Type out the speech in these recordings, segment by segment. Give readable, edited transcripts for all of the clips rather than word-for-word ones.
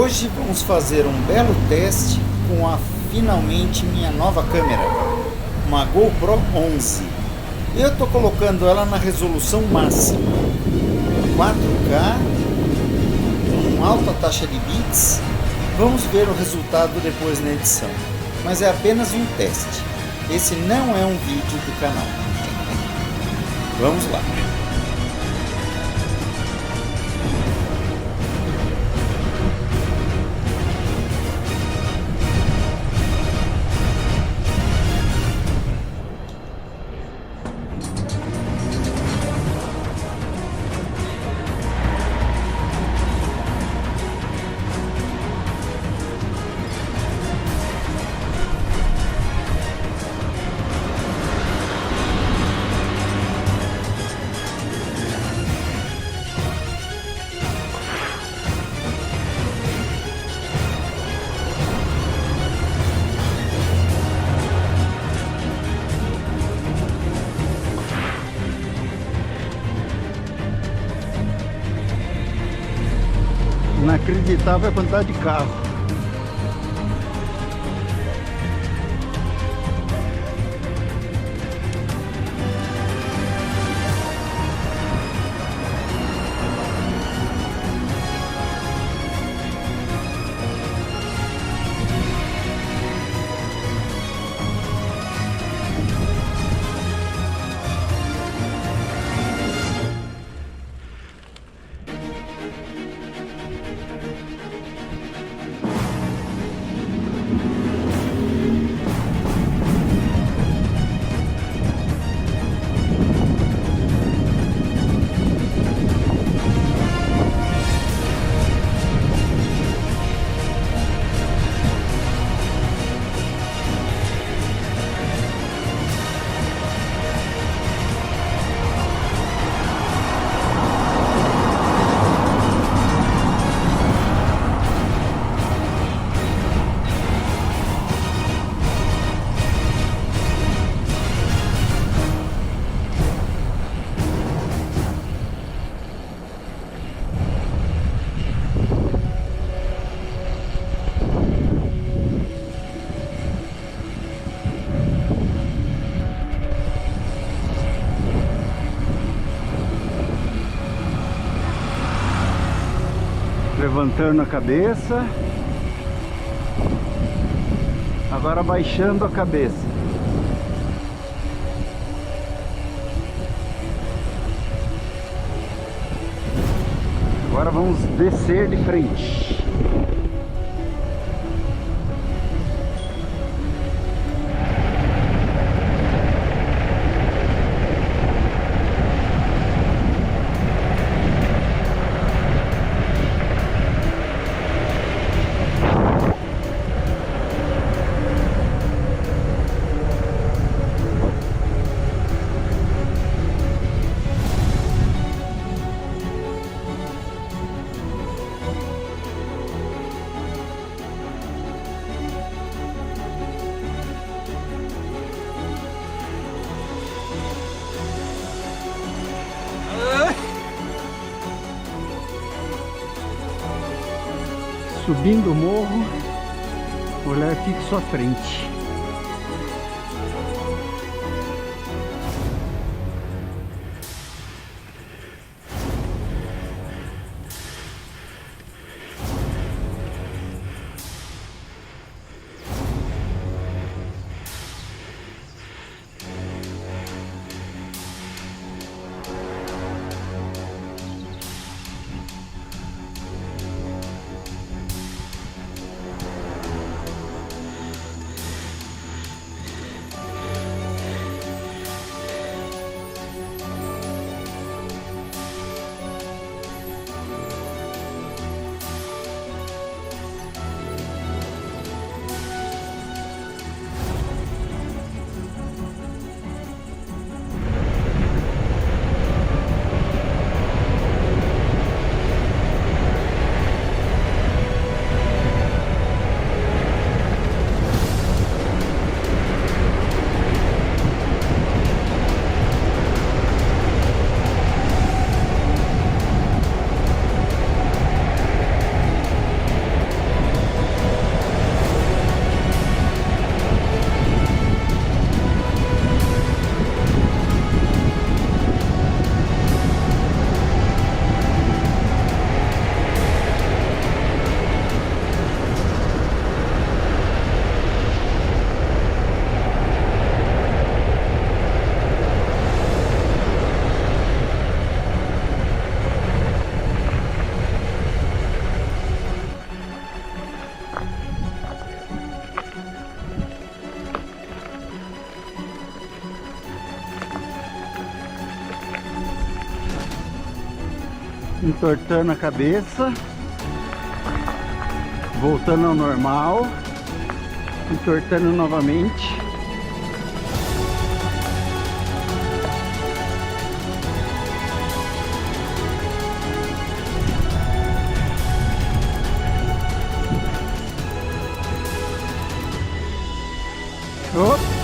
Hoje vamos fazer um belo teste com a finalmente minha nova câmera, uma GoPro 11. Eu estou colocando ela na resolução máxima, 4K, com alta taxa de bits. Vamos ver o resultado depois na edição, mas é apenas um teste. Esse não é um vídeo do canal. Vamos lá. Inacreditável a quantidade de carro. Levantando a cabeça, agora baixando a cabeça. Agora vamos descer de frente. Subindo o morro, olhar fixo à frente. entortando a cabeça, voltando ao normal, entortando novamente. Oh.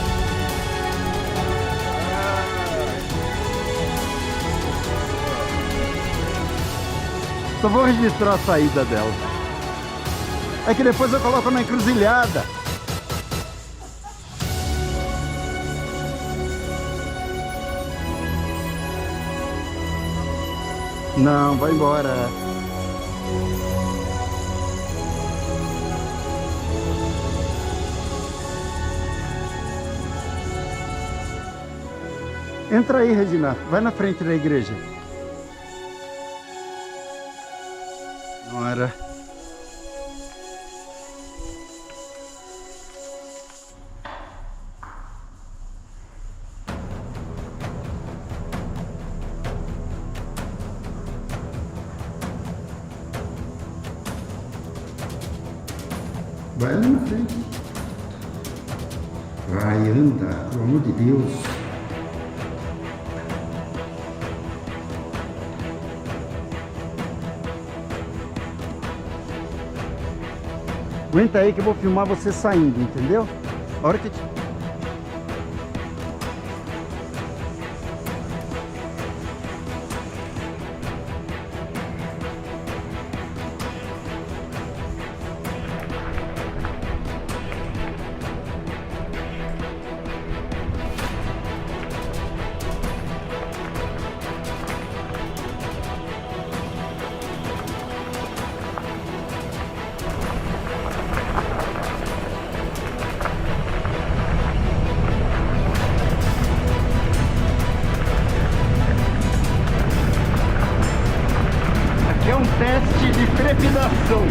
Só vou registrar a saída dela. É que depois eu coloco na encruzilhada. Não, vai embora. Entra aí, Regina. Vai na frente da igreja. Ora. Vai lá na frente. Vai, anda, pelo amor de Deus. Aguenta aí que eu vou filmar você saindo, entendeu? A hora que... é um teste de trepidação.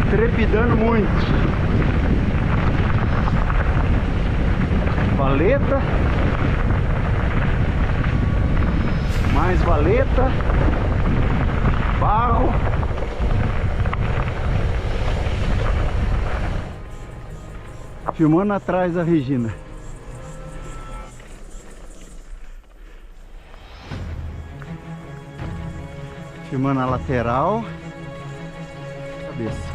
Trepidando muito. Valeta. Mais valeta. Barro. Filmando atrás a Regina. Filmando a lateral. Cabeça.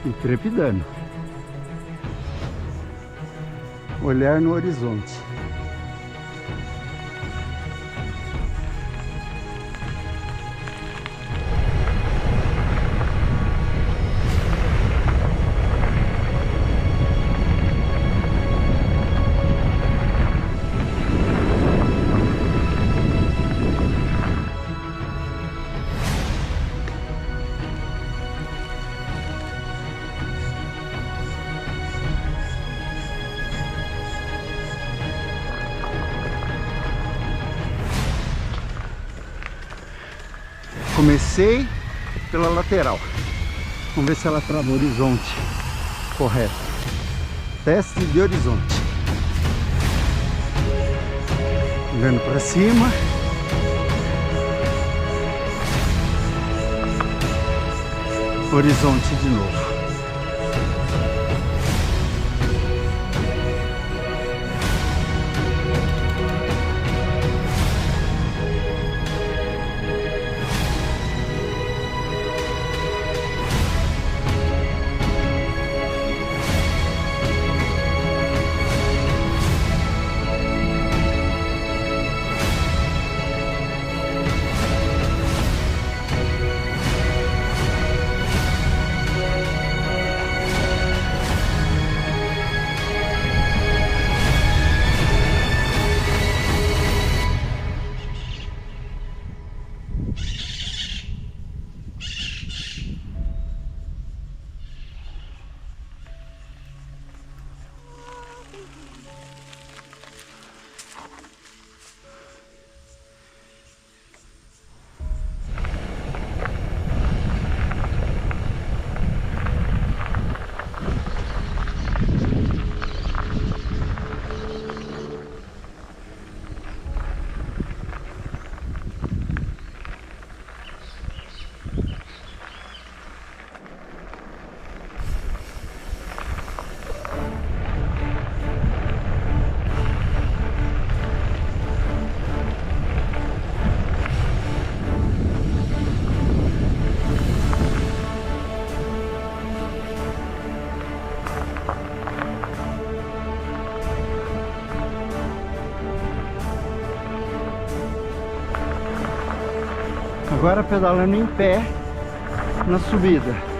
E trepidando. Olhar no horizonte. Comecei pela lateral. Vamos ver se ela trava o horizonte correto. Teste de horizonte. Olhando para cima. Horizonte de novo. Agora pedalando em pé na subida.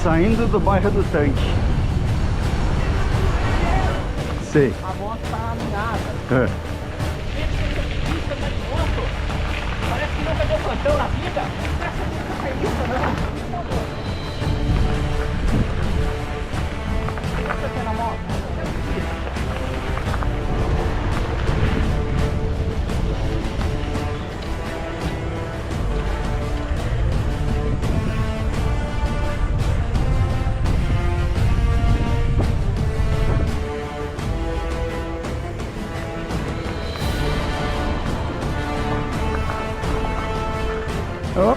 Saindo do bairro do Tanque. Sei. A moto tá alinhada. É. Você tá de moto. Parece que não pegou plantão na vida. Essa não é isso, não. O que você tem na moto? Oh.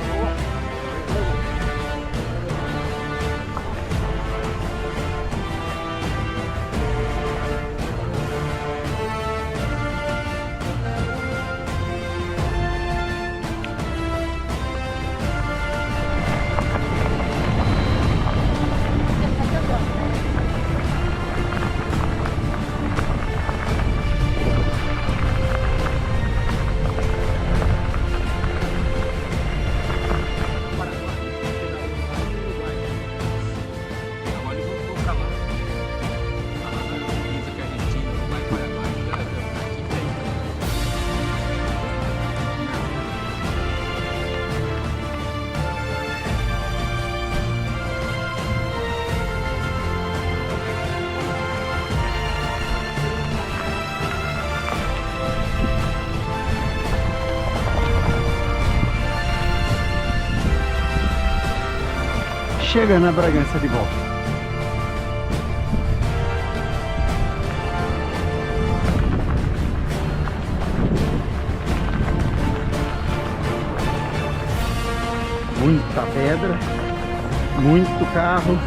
chegando a Bragança de volta. Muita pedra, muito carro.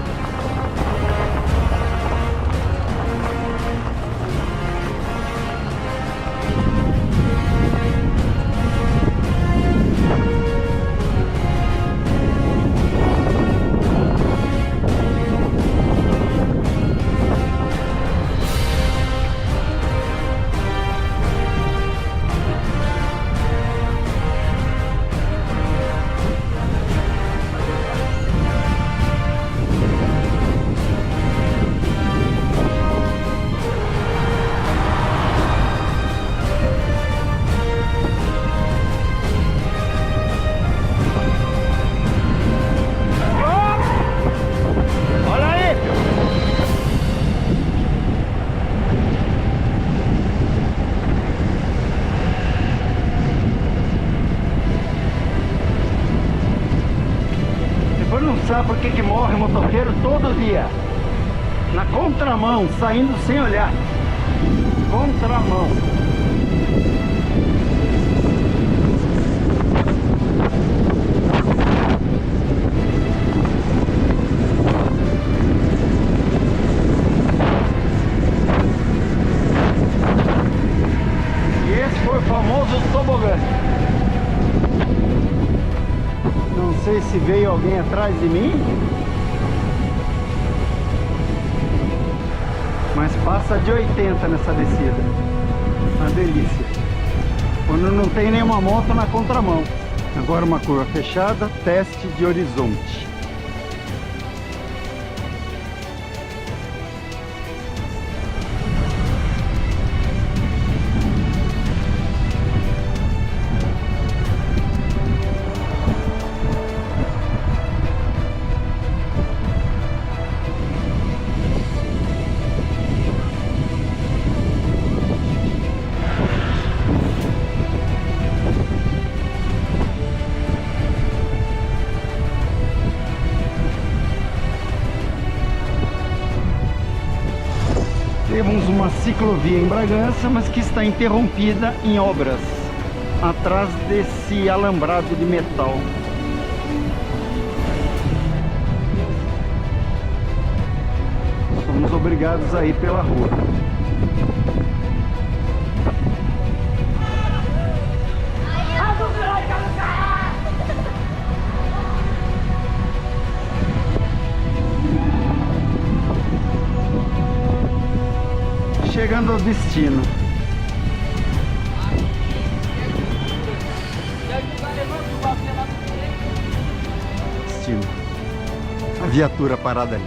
Sabe por que morre motoqueiro todo dia? Na contramão, saindo sem olhar. Contramão. E esse foi o famoso tobogã. Não sei se veio alguém atrás de mim, mas passa de 80 nessa descida. Uma delícia. Quando não tem nenhuma moto na contramão. Agora uma curva fechada, teste de horizonte. Temos uma ciclovia em Bragança, mas que está interrompida em obras, atrás desse alambrado de metal. Somos obrigados a ir pela rua. Chegando ao destino. Destino. A viatura parada ali.